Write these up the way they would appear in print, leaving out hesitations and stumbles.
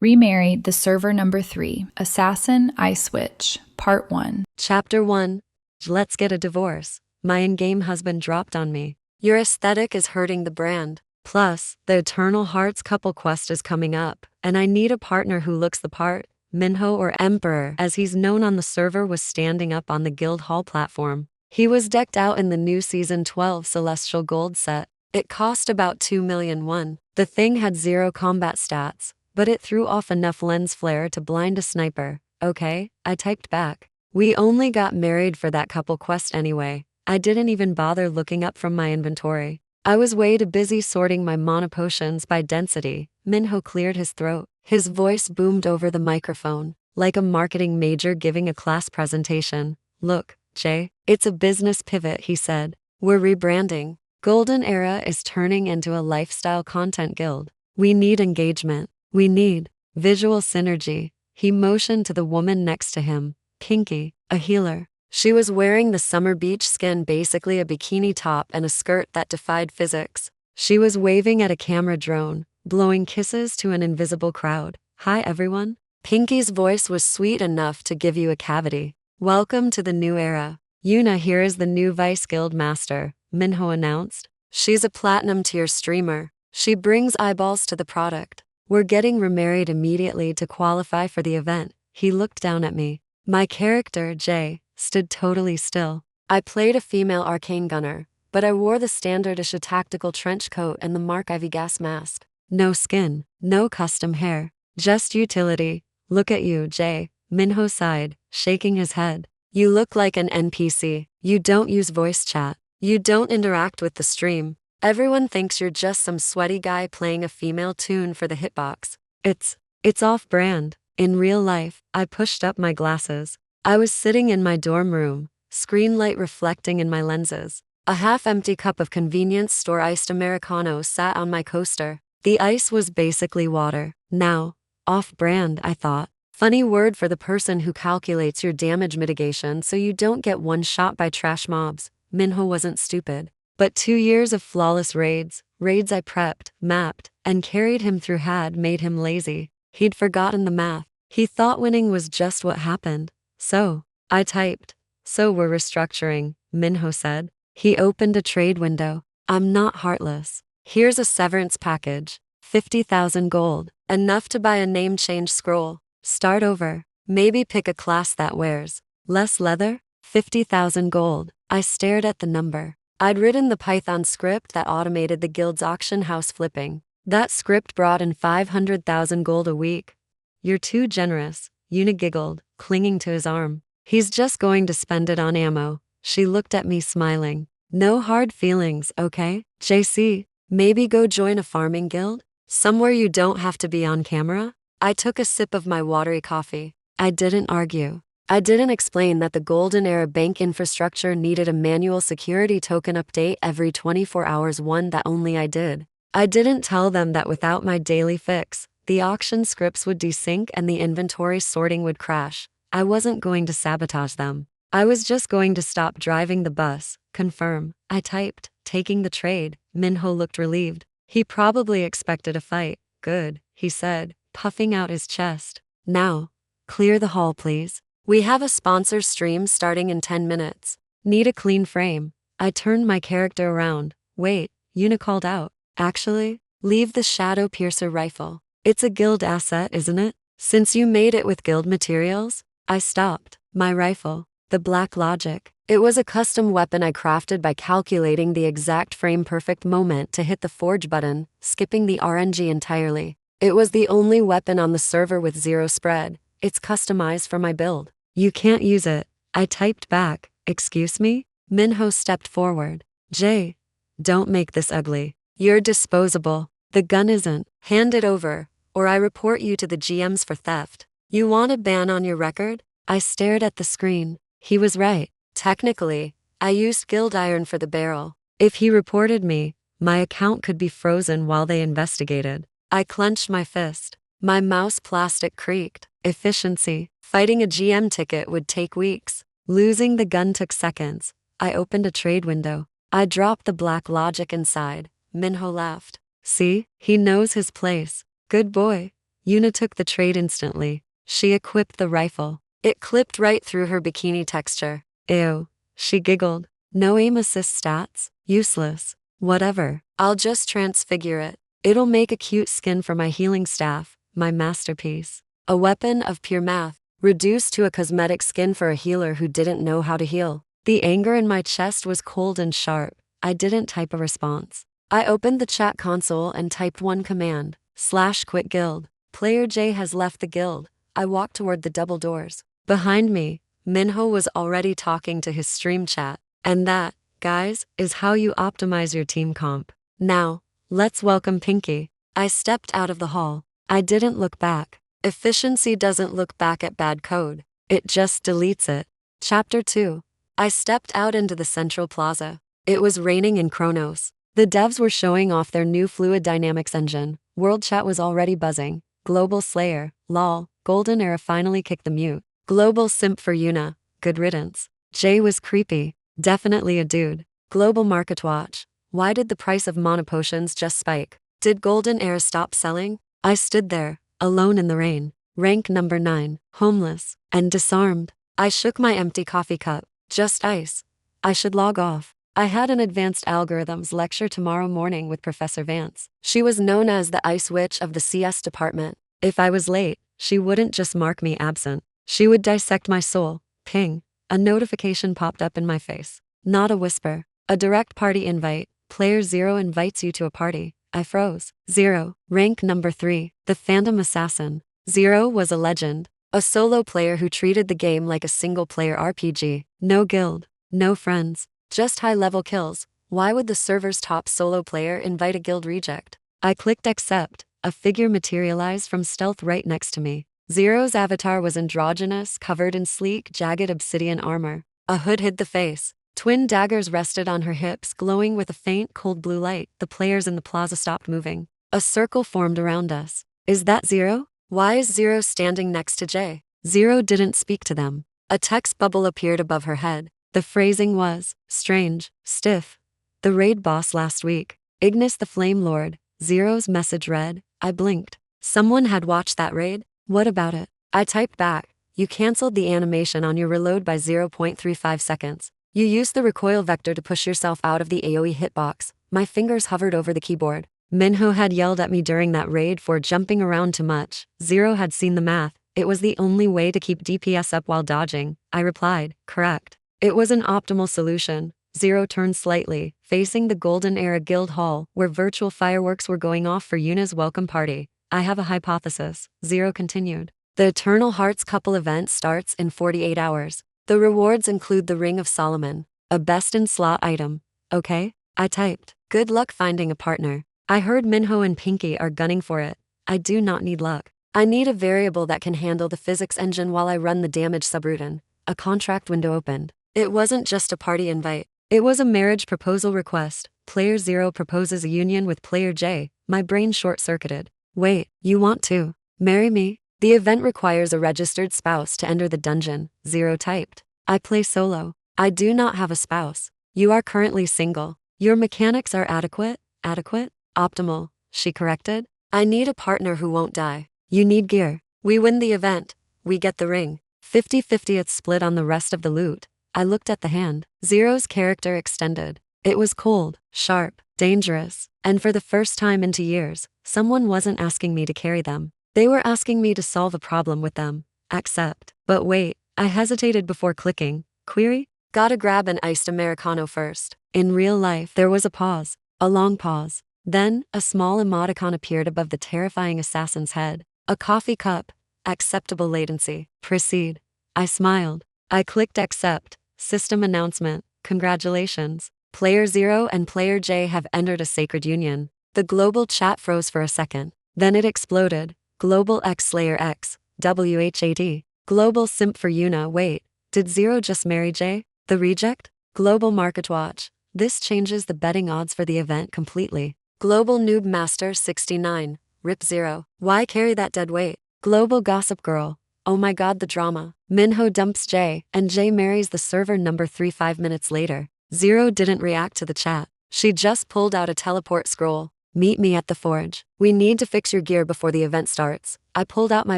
Remarried, the server number 3, Assassin, I Switch, Part 1. Chapter 1. Let's get a divorce. My in-game husband dropped on me. Your aesthetic is hurting the brand. Plus, the Eternal Hearts couple quest is coming up, and I need a partner who looks the part. Minho, or Emperor as he's known on the server, was standing up on the guild hall platform. He was decked out in the new Season 12 Celestial Gold set. It cost about 2 million won. The thing had 0 combat stats, but it threw off enough lens flare to blind a sniper. Okay, I typed back. We only got married for that couple quest anyway. I didn't even bother looking up from my inventory. I was way too busy sorting my mana potions by density. Minho cleared his throat. His voice boomed over the microphone, like a marketing major giving a class presentation. Look, Jay, it's a business pivot, he said. We're rebranding. Golden Era is turning into a lifestyle content guild. We need engagement. We need visual synergy. He motioned to the woman next to him, Pinky, a healer. She was wearing the summer beach skin, basically a bikini top and a skirt that defied physics. She was waving at a camera drone, blowing kisses to an invisible crowd. Hi everyone. Pinky's voice was sweet enough to give you a cavity. Welcome to the new era. Yuna here is the new Vice Guild Master, Minho announced. She's a platinum tier streamer. She brings eyeballs to the product. We're getting remarried immediately to qualify for the event. He looked down at me. My character, Jay, stood totally still. I played a female arcane gunner, but I wore the standardish tactical trench coat and the Mark IV gas mask. No skin, no custom hair, just utility. Look at you, Jay, Minho sighed, shaking his head. You look like an NPC. You don't use voice chat. You don't interact with the stream. Everyone thinks you're just some sweaty guy playing a female tune for the hitbox. It's off-brand. In real life, I pushed up my glasses. I was sitting in my dorm room, screen light reflecting in my lenses. A half-empty cup of convenience store iced Americanos sat on my coaster. The ice was basically water. Now, off-brand, I thought. Funny word for the person who calculates your damage mitigation so you don't get one shot by trash mobs. Minho wasn't stupid. But 2 years of flawless raids I prepped, mapped, and carried him through had made him lazy. He'd forgotten the math. He thought winning was just what happened. So, I typed. So we're restructuring, Minho said. He opened a trade window. I'm not heartless. Here's a severance package. 50,000 gold. Enough to buy a name change scroll. Start over. Maybe pick a class that wears less leather. 50,000 gold. I stared at the number. I'd written the Python script that automated the guild's auction house flipping. That script brought in 500,000 gold a week. You're too generous, Yuna giggled, clinging to his arm. He's just going to spend it on ammo. She looked at me smiling. No hard feelings, okay? JC, maybe go join a farming guild? Somewhere you don't have to be on camera? I took a sip of my watery coffee. I didn't argue. I didn't explain that the Golden Era bank infrastructure needed a manual security token update every 24 hours, one that only I did. I didn't tell them that without my daily fix, the auction scripts would desync and the inventory sorting would crash. I wasn't going to sabotage them. I was just going to stop driving the bus. Confirm, I typed, taking the trade. Minho looked relieved. He probably expected a fight. Good, he said, puffing out his chest. Now, clear the hall please. We have a sponsor stream starting in 10 minutes. Need a clean frame. I turned my character around. Wait, Yuna called out. Actually, leave the Shadow Piercer rifle. It's a guild asset, isn't it? Since you made it with guild materials? I stopped. My rifle. The Black Logic. It was a custom weapon I crafted by calculating the exact frame-perfect moment to hit the forge button, skipping the RNG entirely. It was the only weapon on the server with 0 spread. It's customized for my build. You can't use it. I typed back. Excuse me? Minho stepped forward. Jay, don't make this ugly. You're disposable. The gun isn't. Hand it over, or I report you to the GMs for theft. You want a ban on your record? I stared at the screen. He was right. Technically, I used guild iron for the barrel. If he reported me, my account could be frozen while they investigated. I clenched my fist. My mouse plastic creaked. Efficiency. Fighting a GM ticket would take weeks. Losing the gun took seconds. I opened a trade window. I dropped the Black Logic inside. Minho laughed. See, he knows his place. Good boy. Yuna took the trade instantly. She equipped the rifle. It clipped right through her bikini texture. Ew. She giggled. No aim assist stats? Useless. Whatever. I'll just transfigure it. It'll make a cute skin for my healing staff, my masterpiece. A weapon of pure math, reduced to a cosmetic skin for a healer who didn't know how to heal. The anger in my chest was cold and sharp. I didn't type a response. I opened the chat console and typed one command, /quit guild. Player J has left the guild. I walked toward the double doors. Behind me, Minho was already talking to his stream chat. And that, guys, is how you optimize your team comp. Now, let's welcome Pinky. I stepped out of the hall. I didn't look back. Efficiency doesn't look back at bad code. It just deletes it. Chapter 2. I stepped out into the central plaza. It was raining in Chronos. The devs were showing off their new fluid dynamics engine. World chat was already buzzing. Global Slayer, lol, Golden Era finally kicked the mute. Global simp for Yuna, good riddance. Jay was creepy, definitely a dude. Global Market Watch, why did the price of mana potions just spike? Did Golden Era stop selling? I stood there, alone in the rain. Rank number 9, homeless, and disarmed. I shook my empty coffee cup. Just ice. I should log off. I had an advanced algorithms lecture tomorrow morning with Professor Vance. She was known as the Ice Witch of the CS department. If I was late, she wouldn't just mark me absent. She would dissect my soul. Ping. A notification popped up in my face. Not a whisper. A direct party invite. Player 0 invites you to a party. I froze. 0. Rank number 3. The Phantom Assassin. 0 was a legend. A solo player who treated the game like a single-player RPG. No guild. No friends. Just high-level kills. Why would the server's top solo player invite a guild reject? I clicked accept. A figure materialized from stealth right next to me. Zero's avatar was androgynous, covered in sleek, jagged obsidian armor. A hood hid the face. Twin daggers rested on her hips, glowing with a faint, cold blue light. The players in the plaza stopped moving. A circle formed around us. Is that Zero? Why is Zero standing next to Jay? Zero didn't speak to them. A text bubble appeared above her head. The phrasing was, strange, stiff. The raid boss last week. Ignis the Flame Lord. Zero's message read. I blinked. Someone had watched that raid? What about it? I typed back. You canceled the animation on your reload by 0.35 seconds. You used the recoil vector to push yourself out of the AoE hitbox. My fingers hovered over the keyboard. Minho had yelled at me during that raid for jumping around too much. Zero had seen the math. It was the only way to keep DPS up while dodging. I replied, correct. It was an optimal solution. Zero turned slightly, facing the Golden Era Guild Hall, where virtual fireworks were going off for Yuna's welcome party. I have a hypothesis, Zero continued. The Eternal Hearts couple event starts in 48 hours. The rewards include the Ring of Solomon, a best-in-slot item. Okay? I typed. Good luck finding a partner. I heard Minho and Pinky are gunning for it. I do not need luck. I need a variable that can handle the physics engine while I run the damage subroutine. A contract window opened. It wasn't just a party invite. It was a marriage proposal request. Player 0 proposes a union with Player J. My brain short-circuited. Wait, you want to marry me? The event requires a registered spouse to enter the dungeon. 0 typed. I play solo. I do not have a spouse. You are currently single. Your mechanics are adequate? Optimal, she corrected. I need a partner who won't die. You need gear. We win the event. We get the ring. 50-50 it's split on the rest of the loot. I looked at the hand. Zero's character extended. It was cold, sharp, dangerous, and for the first time in 2 years, someone wasn't asking me to carry them. They were asking me to solve a problem with them. Accept. But wait, I hesitated before clicking. Query? Gotta grab an iced Americano first. In real life, there was a pause. A long pause. Then, a small emoticon appeared above the terrifying assassin's head. A coffee cup. Acceptable latency. Proceed. I smiled. I clicked accept. System announcement. Congratulations. Player 0 and Player J have entered a sacred union. The global chat froze for a second. Then it exploded. Global X Slayer X. WHAT. Global simp for Yuna. Wait, did 0 just marry J? The reject? Global Market Watch. This changes the betting odds for the event completely. Global Noob Master 69. Rip 0. Why carry that dead weight? Global Gossip Girl. Oh my god, the drama. Minho dumps Jay, and Jay marries the server number 3 5 minutes later. 0 didn't react to the chat. She just pulled out a teleport scroll. Meet me at the forge. We need to fix your gear before the event starts. I pulled out my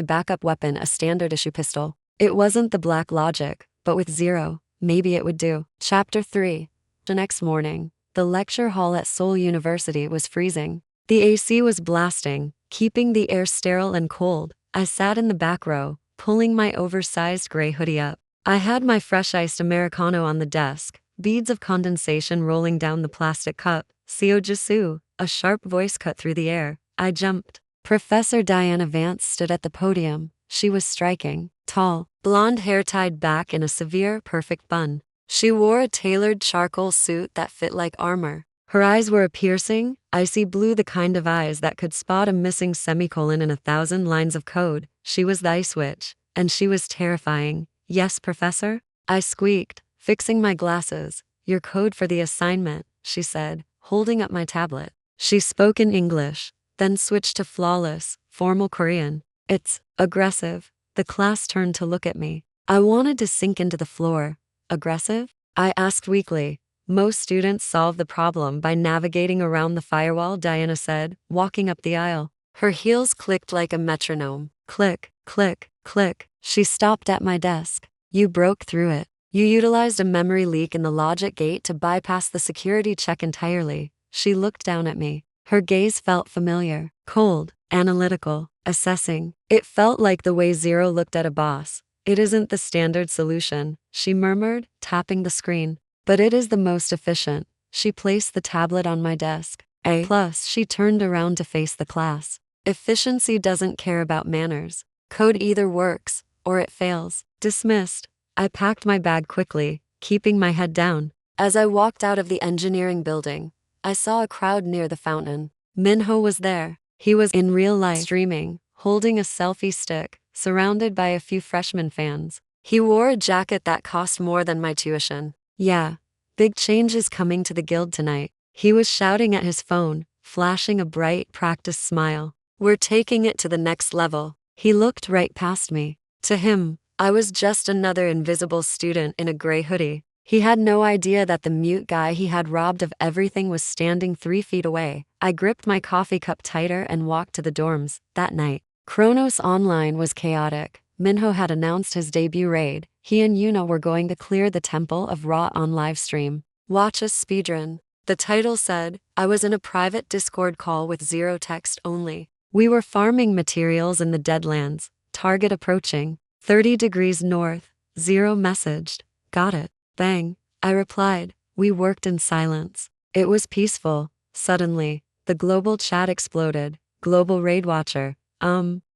backup weapon, a standard issue pistol. It wasn't the Black Logic, but with Zero, maybe it would do. Chapter 3. The next morning, the lecture hall at Seoul University was freezing. The AC was blasting, keeping the air sterile and cold. I sat in the back row, pulling my oversized gray hoodie up. I had my fresh iced Americano on the desk, beads of condensation rolling down the plastic cup. Jisoo, a sharp voice cut through the air. I jumped. Professor Diana Vance stood at the podium. She was striking, tall, blonde hair tied back in a severe, perfect bun. She wore a tailored charcoal suit that fit like armor. Her eyes were a piercing, icy blue, the kind of eyes that could spot a missing semicolon in 1,000 lines of code. She was the Ice Witch, and she was terrifying. Yes, Professor? I squeaked, fixing my glasses. Your code for the assignment, she said, holding up my tablet. She spoke in English, then switched to flawless, formal Korean. It's aggressive. The class turned to look at me. I wanted to sink into the floor. Aggressive? I asked weakly. Most students solve the problem by navigating around the firewall, Diana said, walking up the aisle. Her heels clicked like a metronome. Click, click, click. She stopped at my desk. You broke through it. You utilized a memory leak in the logic gate to bypass the security check entirely. She looked down at me. Her gaze felt familiar, cold, analytical, assessing. It felt like the way Zero looked at a boss. It isn't the standard solution, she murmured, tapping the screen. But it is the most efficient. She placed the tablet on my desk. Plus, she turned around to face the class. Efficiency doesn't care about manners. Code either works, or it fails. Dismissed. I packed my bag quickly, keeping my head down. As I walked out of the engineering building, I saw a crowd near the fountain. Minho was there. He was in real life streaming, holding a selfie stick, surrounded by a few freshman fans. He wore a jacket that cost more than my tuition. Yeah, big change is coming to the guild tonight. He was shouting at his phone, flashing a bright, practiced smile. We're taking it to the next level. He looked right past me. To him, I was just another invisible student in a gray hoodie. He had no idea that the mute guy he had robbed of everything was standing 3 feet away. I gripped my coffee cup tighter and walked to the dorms. That night, Chronos Online was chaotic. Minho had announced his debut raid. He and Yuna were going to clear the Temple of Ra on livestream. Watch us speedrun. The title said. I was in a private Discord call with Zero text only. We were farming materials in the Deadlands. Target approaching. 30 degrees north. Zero messaged. Got it. Bang. I replied. We worked in silence. It was peaceful. Suddenly, the global chat exploded. Global raid watcher.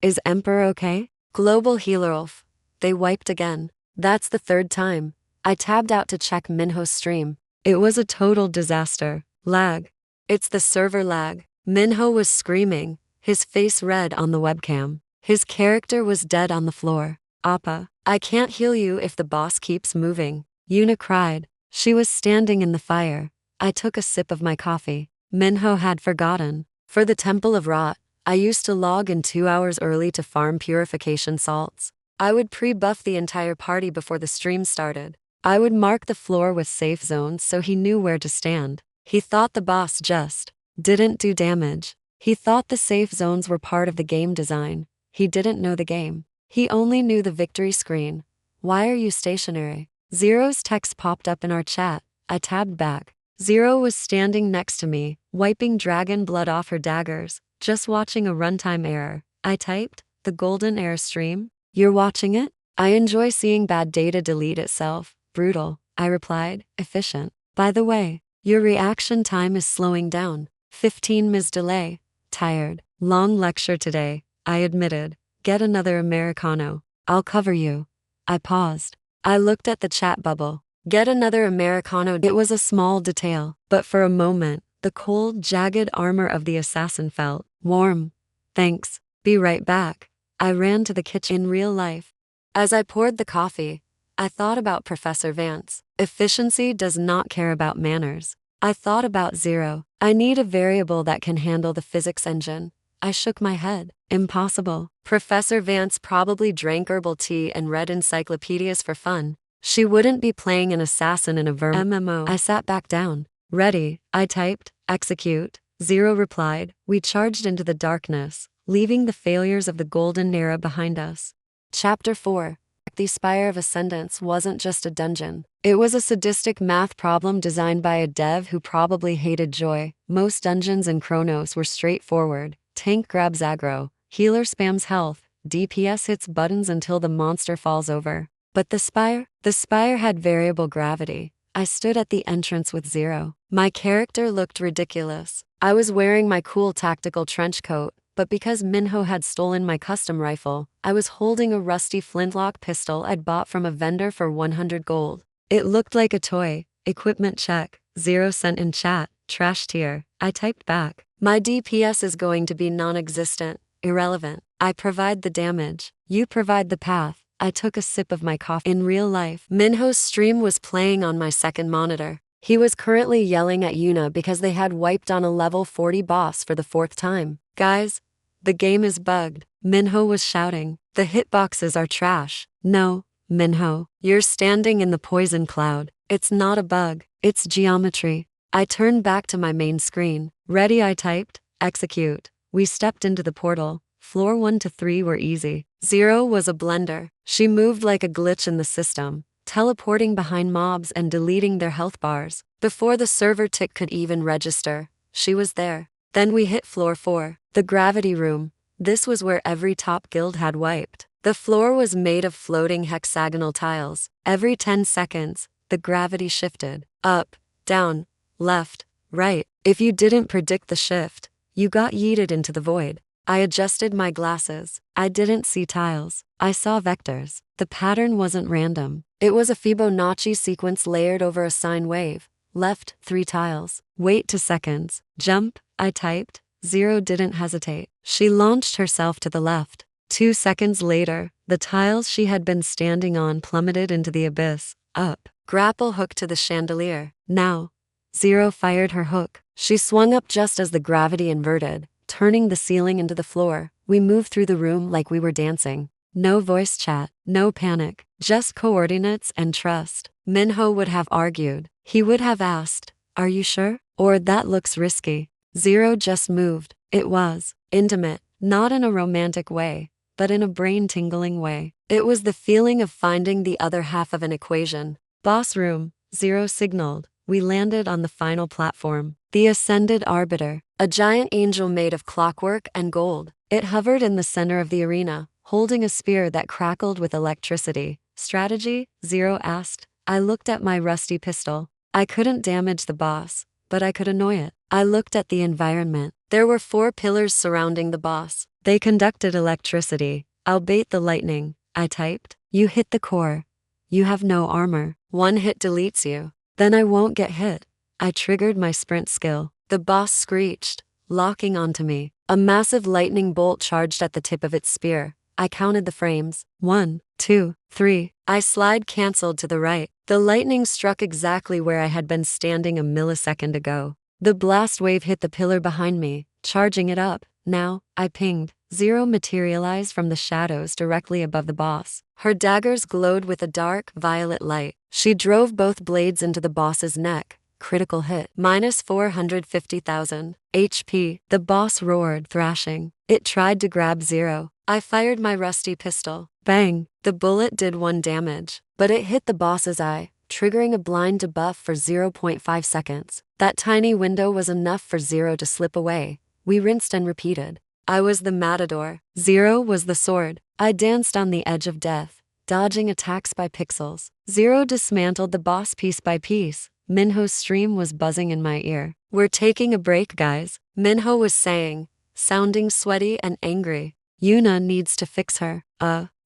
Is Emperor okay? Global healer Ulf. They wiped again. That's the 3rd time. I tabbed out to check Minho's stream. It was a total disaster. Lag. It's the server lag. Minho was screaming, his face red on the webcam. His character was dead on the floor. Appa, I can't heal you if the boss keeps moving. Yuna cried. She was standing in the fire. I took a sip of my coffee. Minho had forgotten. For the Temple of Rot, I used to log in 2 hours early to farm purification salts. I would pre-buff the entire party before the stream started. I would mark the floor with safe zones so he knew where to stand. He thought the boss just didn't do damage. He thought the safe zones were part of the game design. He didn't know the game. He only knew the victory screen. Why are you stationary? Zero's text popped up in our chat. I tabbed back. Zero was standing next to me, wiping dragon blood off her daggers, just watching a runtime error. I typed, the golden error stream? You're watching it? I enjoy seeing bad data delete itself. Brutal. I replied, efficient. By the way, your reaction time is slowing down. 15 ms delay. Tired. Long lecture today. I admitted. Get another Americano. I'll cover you. I paused. I looked at the chat bubble. Get another Americano. It was a small detail, but for a moment, the cold, jagged armor of the assassin felt warm. Thanks. Be right back. I ran to the kitchen in real life. As I poured the coffee, I thought about Professor Vance. Efficiency does not care about manners. I thought about Zero. I need a variable that can handle the physics engine. I shook my head. Impossible. Professor Vance probably drank herbal tea and read encyclopedias for fun. She wouldn't be playing an assassin in a MMO. I sat back down. Ready, I typed. Execute. Zero replied. We charged into the darkness, leaving the failures of the golden era behind us. Chapter 4. The Spire of Ascendance wasn't just a dungeon. It was a sadistic math problem designed by a dev who probably hated joy. Most dungeons in Chronos were straightforward. Tank grabs aggro, healer spams health, DPS hits buttons until the monster falls over. But the Spire had variable gravity. I stood at the entrance with Zero. My character looked ridiculous. I was wearing my cool tactical trench coat, but because Minho had stolen my custom rifle, I was holding a rusty flintlock pistol I'd bought from a vendor for 100 gold. It looked like a toy. Equipment check. Zero sent in chat. Trash tier. I typed back. My DPS is going to be non-existent. Irrelevant. I provide the damage. You provide the path. I took a sip of my coffee. In real life, Minho's stream was playing on my second monitor. He was currently yelling at Yuna because they had wiped on a level 40 boss for the 4th time. Guys, the game is bugged. Minho was shouting. The hitboxes are trash. No, Minho, you're standing in the poison cloud. It's not a bug. It's geometry. I turned back to my main screen. Ready, I typed. Execute. We stepped into the portal. Floor 1 to 3 were easy. Zero was a blender. She moved like a glitch in the system, teleporting behind mobs and deleting their health bars. Before the server tick could even register, she was there. Then we hit floor 4, the gravity room. This was where every top guild had wiped. The floor was made of floating hexagonal tiles. Every 10 seconds, the gravity shifted. Up, down, left, right. If you didn't predict the shift, you got yeeted into the void. I adjusted my glasses. I didn't see tiles. I saw vectors. The pattern wasn't random. It was a Fibonacci sequence layered over a sine wave. Left, 3 tiles. Wait 2 seconds. Jump, I typed. Zero didn't hesitate. She launched herself to the left. 2 seconds later, the tiles she had been standing on plummeted into the abyss. Up. Grapple hook to the chandelier. Now. Zero fired her hook. She swung up just as the gravity inverted, turning the ceiling into the floor. We moved through the room like we were dancing. No voice chat, no panic, just coordinates and trust. Minho would have argued. He would have asked, "Are you sure?" Or "That looks risky." Zero just moved. It was intimate, not in a romantic way, but in a brain-tingling way. It was the feeling of finding the other half of an equation. Boss room, Zero signaled. We landed on the final platform. The Ascended Arbiter, a giant angel made of clockwork and gold. It hovered in the center of the arena, holding a spear that crackled with electricity. Strategy? Zero asked. I looked at my rusty pistol. I couldn't damage the boss, but I could annoy it. I looked at the environment. There were 4 pillars surrounding the boss. They conducted electricity. I'll bait the lightning, I typed. You hit the core. You have no armor. 1 hit deletes you. Then I won't get hit. I triggered my sprint skill. The boss screeched, locking onto me. A massive lightning bolt charged at the tip of its spear. I counted the frames. 1, 2, 3. I slide canceled to the right. The lightning struck exactly where I had been standing a millisecond ago. The blast wave hit the pillar behind me, charging it up. Now, I pinged. Zero materialized from the shadows directly above the boss. Her daggers glowed with a dark, violet light. She drove both blades into the boss's neck. Critical hit. Minus 450,000 HP. The boss roared, thrashing. It tried to grab Zero. I fired my rusty pistol. Bang! The bullet did 1 damage, but it hit the boss's eye, triggering a blind debuff for 0.5 seconds. That tiny window was enough for Zero to slip away. We rinsed and repeated. I was the matador. Zero was the sword. I danced on the edge of death, dodging attacks by pixels. Zero dismantled the boss piece by piece. Minho's stream was buzzing in my ear. We're taking a break, guys, Minho was saying, sounding sweaty and angry. Yuna needs to fix her.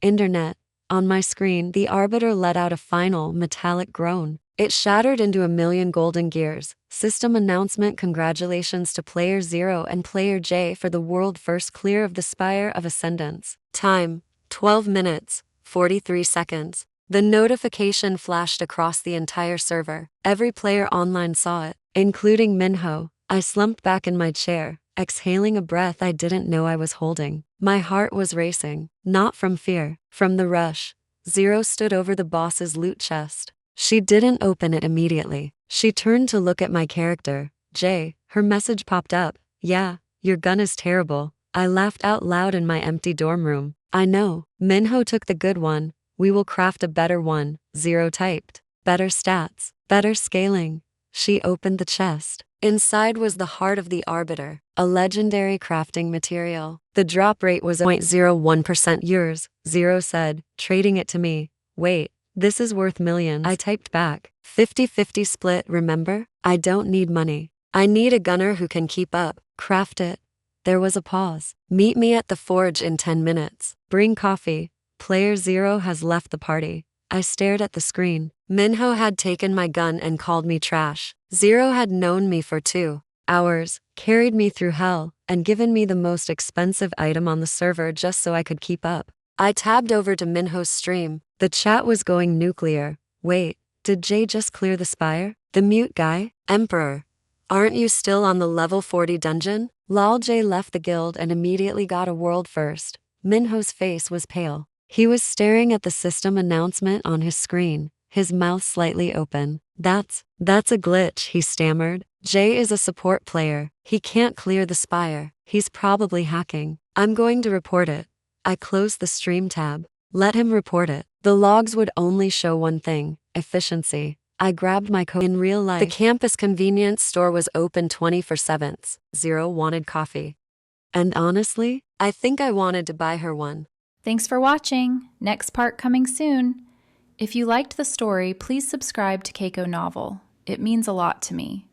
Internet. On my screen, the Arbiter let out a final, metallic groan. It shattered into a million golden gears. System announcement: congratulations to Player 0 and Player J for the world first clear of the Spire of Ascendance. Time: 12 minutes, 43 seconds. The notification flashed across the entire server. Every player online saw it, including Minho. I slumped back in my chair, exhaling a breath I didn't know I was holding. My heart was racing, not from fear, from the rush. Zero stood over the boss's loot chest. She didn't open it immediately. She turned to look at my character, Jay. Her message popped up. Yeah, your gun is terrible. I laughed out loud in my empty dorm room. I know. Minho took the good one. We will craft a better one. Zero typed. Better stats. Better scaling. She opened the chest. Inside was the heart of the Arbiter, a legendary crafting material. The drop rate was 0.01%. Yours, Zero said, trading it to me. Wait, this is worth millions. I typed back. 50-50 split, remember? I don't need money. I need a gunner who can keep up. Craft it. There was a pause. Meet me at the forge in 10 minutes. Bring coffee. Player Zero has left the party. I stared at the screen. Minho had taken my gun and called me trash. Zero had known me for 2 hours, carried me through hell, and given me the most expensive item on the server just so I could keep up. I tabbed over to Minho's stream. The chat was going nuclear. Wait, did Jay just clear the spire? The mute guy? Emperor. Aren't you still on the level 40 dungeon? Lol. Jay left the guild and immediately got a world first. Minho's face was pale. He was staring at the system announcement on his screen, his mouth slightly open. That's a glitch, he stammered. Jay is a support player. He can't clear the spire. He's probably hacking. I'm going to report it. I closed the stream tab. Let him report it. The logs would only show one thing: efficiency. I grabbed my coat. In real life, the campus convenience store was open 24/7. Zero wanted coffee. And honestly, I think I wanted to buy her one. Thanks for watching. Next part coming soon. If you liked the story, please subscribe to Keiko Novel. It means a lot to me.